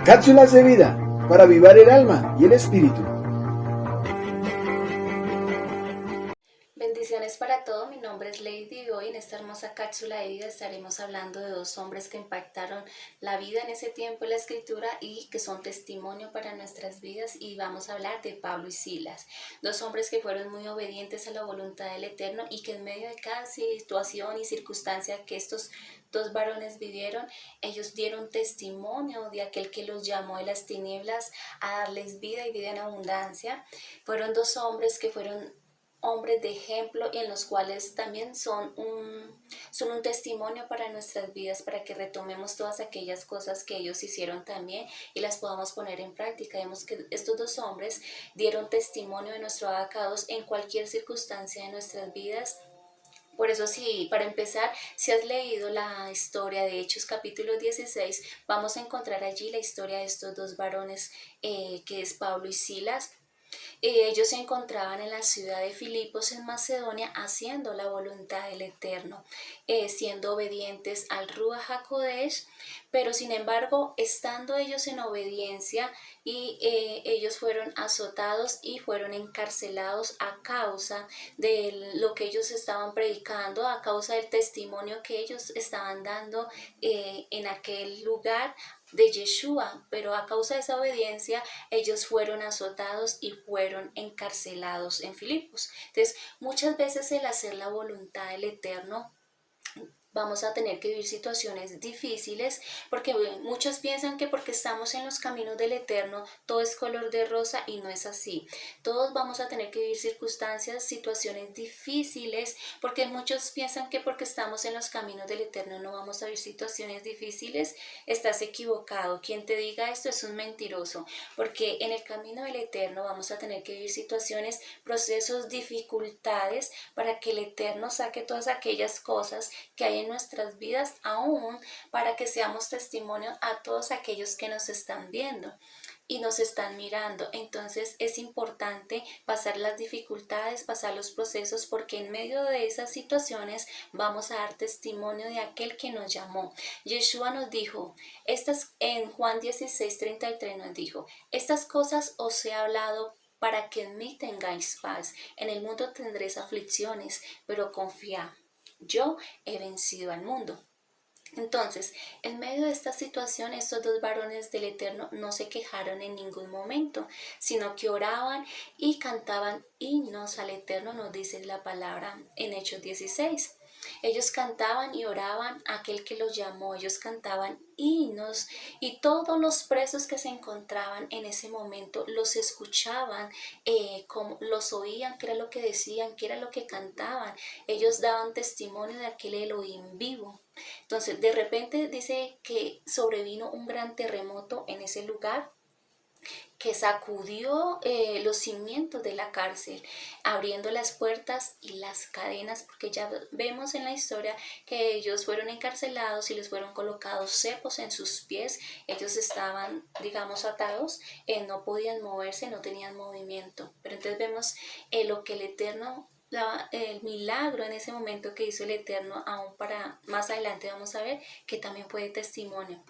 Cápsulas de vida para avivar el alma y el espíritu. Bendiciones para todos, mi nombre es Lady y hoy en esta hermosa cápsula de vida estaremos hablando de dos hombres que impactaron la vida en ese tiempo en la escritura y que son testimonio para nuestras vidas, y vamos a hablar de Pablo y Silas, dos hombres que fueron muy obedientes a la voluntad del Eterno y que en medio de cada situación y circunstancia que estos dos varones vivieron, ellos dieron testimonio de aquel que los llamó de las tinieblas a darles vida y vida en abundancia. Fueron dos hombres que fueron hombres de ejemplo y en los cuales también son un testimonio para nuestras vidas, para que retomemos todas aquellas cosas que ellos hicieron también y las podamos poner en práctica. Vemos que estos dos hombres dieron testimonio de nuestro abacados en cualquier circunstancia de nuestras vidas. Por eso, para empezar, si has leído la historia de Hechos capítulo 16, vamos a encontrar allí la historia de estos dos varones, que es Pablo y Silas. Ellos se encontraban en la ciudad de Filipos, en Macedonia, haciendo la voluntad del Eterno, siendo obedientes al Ruach HaKodesh, pero sin embargo, estando ellos en obediencia, ellos fueron azotados y fueron encarcelados a causa de lo que ellos estaban predicando, a causa del testimonio que ellos estaban dando en aquel lugar de Yeshua, pero a causa de esa obediencia ellos fueron azotados y fueron encarcelados en Filipos. Entonces, muchas veces el hacer la voluntad del Eterno, vamos a tener que vivir situaciones difíciles, porque muchos piensan que porque estamos en los caminos del Eterno todo es color de rosa, y no es así. Todos vamos a tener que vivir circunstancias, situaciones difíciles, porque muchos piensan que porque estamos en los caminos del Eterno no vamos a vivir situaciones difíciles. Estás equivocado. Quien te diga esto es un mentiroso, porque en el camino del Eterno vamos a tener que vivir situaciones, procesos, dificultades, para que el Eterno saque todas aquellas cosas que hay en nuestras vidas, aún para que seamos testimonio a todos aquellos que nos están viendo y nos están mirando. Entonces es importante pasar las dificultades, pasar los procesos, porque en medio de esas situaciones vamos a dar testimonio de aquel que nos llamó. Yeshua nos dijo, en Juan 16:33 nos dijo, estas cosas os he hablado para que en mí tengáis paz. En el mundo tendréis aflicciones, pero confiad, yo he vencido al mundo. Entonces, en medio de esta situación, estos dos varones del Eterno no se quejaron en ningún momento, sino que oraban y cantaban himnos al Eterno, nos dice la palabra en Hechos 16. Ellos cantaban y oraban a aquel que los llamó, ellos cantaban himnos, y todos los presos que se encontraban en ese momento los escuchaban, como los oían, qué era lo que decían, qué era lo que cantaban. Ellos daban testimonio de aquel Elohim vivo. Entonces, de repente dice que sobrevino un gran terremoto en ese lugar, que sacudió los cimientos de la cárcel, abriendo las puertas y las cadenas, porque ya vemos en la historia que ellos fueron encarcelados y les fueron colocados cepos en sus pies. Ellos estaban, digamos, atados, no podían moverse, no tenían movimiento. Pero entonces vemos lo que el Eterno, el milagro en ese momento que hizo el Eterno, aún para más adelante vamos a ver que también fue de testimonio.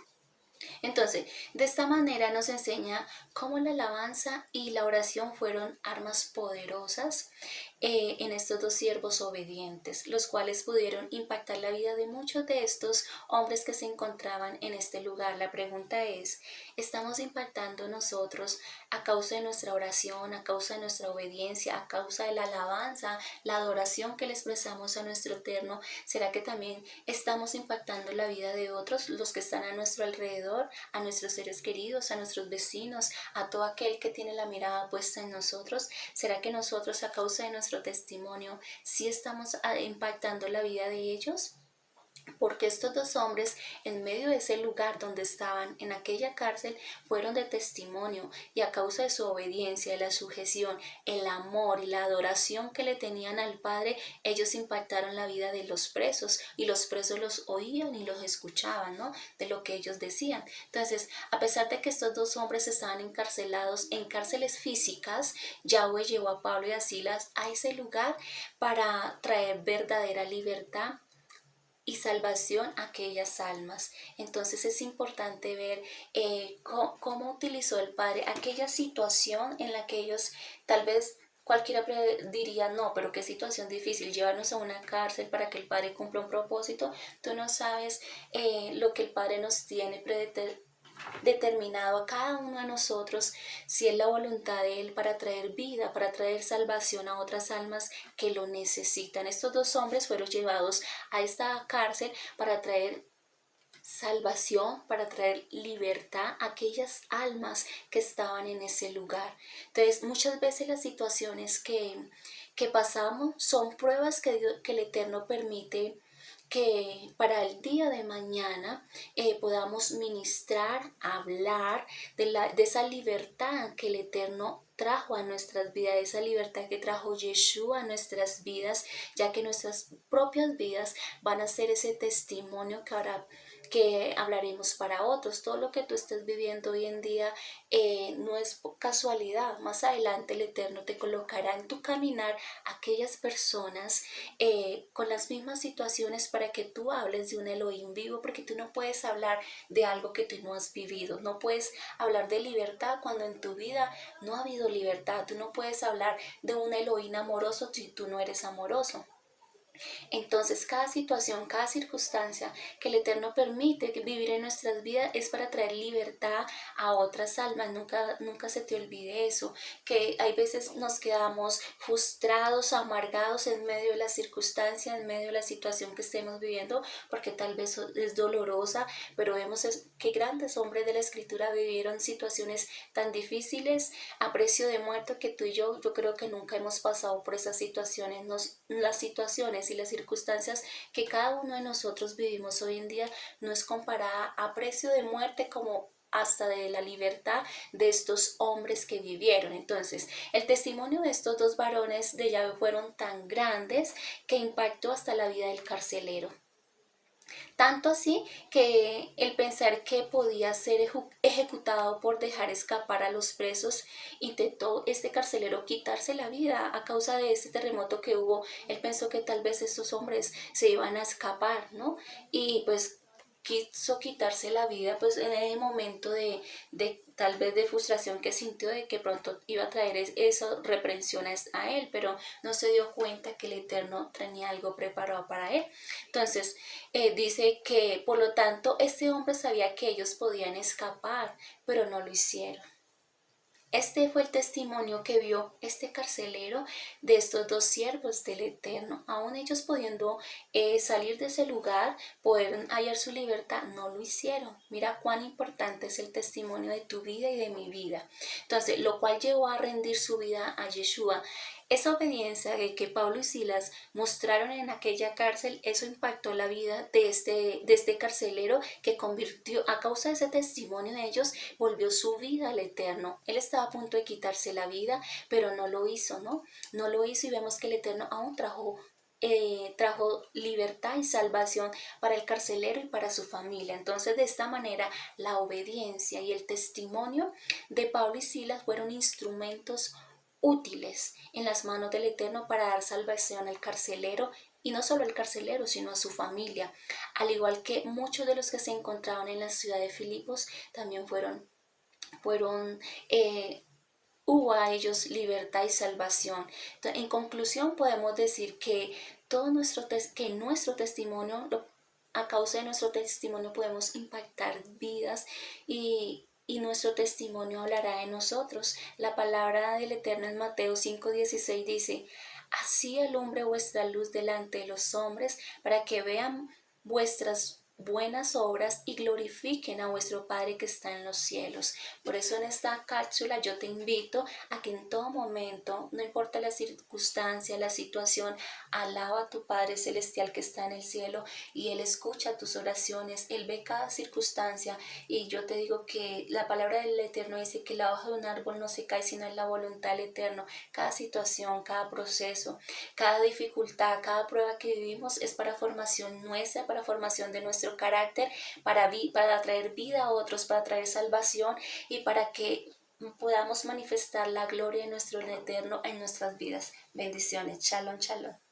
Entonces, de esta manera nos enseña cómo la alabanza y la oración fueron armas poderosas en estos dos siervos obedientes, los cuales pudieron impactar la vida de muchos de estos hombres que se encontraban en este lugar. La pregunta es, ¿estamos impactando nosotros a causa de nuestra oración, a causa de nuestra obediencia, a causa de la alabanza, la adoración que le expresamos a nuestro Eterno? ¿Será que también estamos impactando la vida de otros, los que están a nuestro alrededor, a nuestros seres queridos, a nuestros vecinos, a todo aquel que tiene la mirada puesta en nosotros? ¿Será que nosotros, a causa de nuestro testimonio, sí estamos impactando la vida de ellos? Porque estos dos hombres, en medio de ese lugar donde estaban, en aquella cárcel, fueron de testimonio, y a causa de su obediencia, de la sujeción, el amor y la adoración que le tenían al Padre, ellos impactaron la vida de los presos, y los presos los oían y los escuchaban, ¿no?, de lo que ellos decían. Entonces, a pesar de que estos dos hombres estaban encarcelados en cárceles físicas, Yahweh llevó a Pablo y a Silas a ese lugar para traer verdadera libertad y salvación a aquellas almas. Entonces es importante ver cómo utilizó el Padre aquella situación en la que ellos tal vez cualquiera diría, no, pero qué situación difícil, llevarnos a una cárcel para que el Padre cumpla un propósito. Tú no sabes lo que el Padre nos tiene determinado a cada uno de nosotros, si es la voluntad de Él para traer vida, para traer salvación a otras almas que lo necesitan. Estos dos hombres fueron llevados a esta cárcel para traer salvación, para traer libertad a aquellas almas que estaban en ese lugar. Entonces, muchas veces las situaciones que pasamos son pruebas que el Eterno permite que para el día de mañana podamos ministrar, hablar de esa libertad que el Eterno trajo a nuestras vidas, esa libertad que trajo Yeshua a nuestras vidas, ya que nuestras propias vidas van a ser ese testimonio que hablaremos para otros. Todo lo que tú estés viviendo hoy en día no es casualidad. Más adelante el Eterno te colocará en tu caminar aquellas personas con las mismas situaciones para que tú hables de un Elohim vivo, porque tú no puedes hablar de algo que tú no has vivido. No puedes hablar de libertad cuando en tu vida no ha habido libertad. Tú no puedes hablar de un Elohim amoroso si tú no eres amoroso. Entonces, cada situación, cada circunstancia que el Eterno permite vivir en nuestras vidas es para traer libertad a otras almas. Nunca se te olvide eso, que hay veces nos quedamos frustrados, amargados en medio de la circunstancia, en medio de la situación que estemos viviendo, porque tal vez es dolorosa, pero vemos que grandes hombres de la Escritura vivieron situaciones tan difíciles a precio de muerte que tú y yo creo que nunca hemos pasado por esas situaciones. Las situaciones y las circunstancias que cada uno de nosotros vivimos hoy en día no es comparada a precio de muerte como hasta de la libertad de estos hombres que vivieron. Entonces, el testimonio de estos dos varones de Yahvé fueron tan grandes que impactó hasta la vida del carcelero. Tanto así que el pensar que podía ser ejecutado por dejar escapar a los presos, intentó este carcelero quitarse la vida a causa de este terremoto que hubo. Él pensó que tal vez estos hombres se iban a escapar, ¿no? Y pues quiso quitarse la vida pues en el momento de tal vez de frustración que sintió de que pronto iba a traer esa reprensión a él, pero no se dio cuenta que el Eterno tenía algo preparado para él. Entonces dice que por lo tanto este hombre sabía que ellos podían escapar, pero no lo hicieron. Este fue el testimonio que vio este carcelero de estos dos siervos del Eterno. Aún ellos pudiendo salir de ese lugar, poder hallar su libertad, no lo hicieron. Mira cuán importante es el testimonio de tu vida y de mi vida. Entonces, lo cual llevó a rendir su vida a Yeshua. Esa obediencia que Pablo y Silas mostraron en aquella cárcel, eso impactó la vida de este carcelero, que convirtió, a causa de ese testimonio de ellos, volvió su vida al Eterno. Él estaba a punto de quitarse la vida, pero no lo hizo, ¿no? No lo hizo, y vemos que el Eterno aún trajo libertad y salvación para el carcelero y para su familia. Entonces, de esta manera, la obediencia y el testimonio de Pablo y Silas fueron instrumentos útiles en las manos del Eterno para dar salvación al carcelero, y no solo al carcelero, sino a su familia, al igual que muchos de los que se encontraban en la ciudad de Filipos también hubo a ellos libertad y salvación. Entonces, en conclusión, podemos decir que nuestro testimonio, a causa de nuestro testimonio podemos impactar vidas, y nuestro testimonio hablará de nosotros. La palabra del Eterno en Mateo 5:16 dice: así alumbre vuestra luz delante de los hombres, para que vean vuestras buenas obras y glorifiquen a vuestro Padre que está en los cielos. Por eso en esta cápsula yo te invito a que en todo momento, no importa la circunstancia, la situación, alaba a tu Padre celestial que está en el cielo, y Él escucha tus oraciones, Él ve cada circunstancia. Y yo te digo que la palabra del Eterno dice que la hoja de un árbol no se cae sino en la voluntad del Eterno. Cada situación, cada proceso, cada dificultad, cada prueba que vivimos es para formación nuestra, para formación de nuestro carácter, para traer vida a otros, para traer salvación, y para que podamos manifestar la gloria de nuestro Eterno en nuestras vidas. Bendiciones. Shalom, shalom.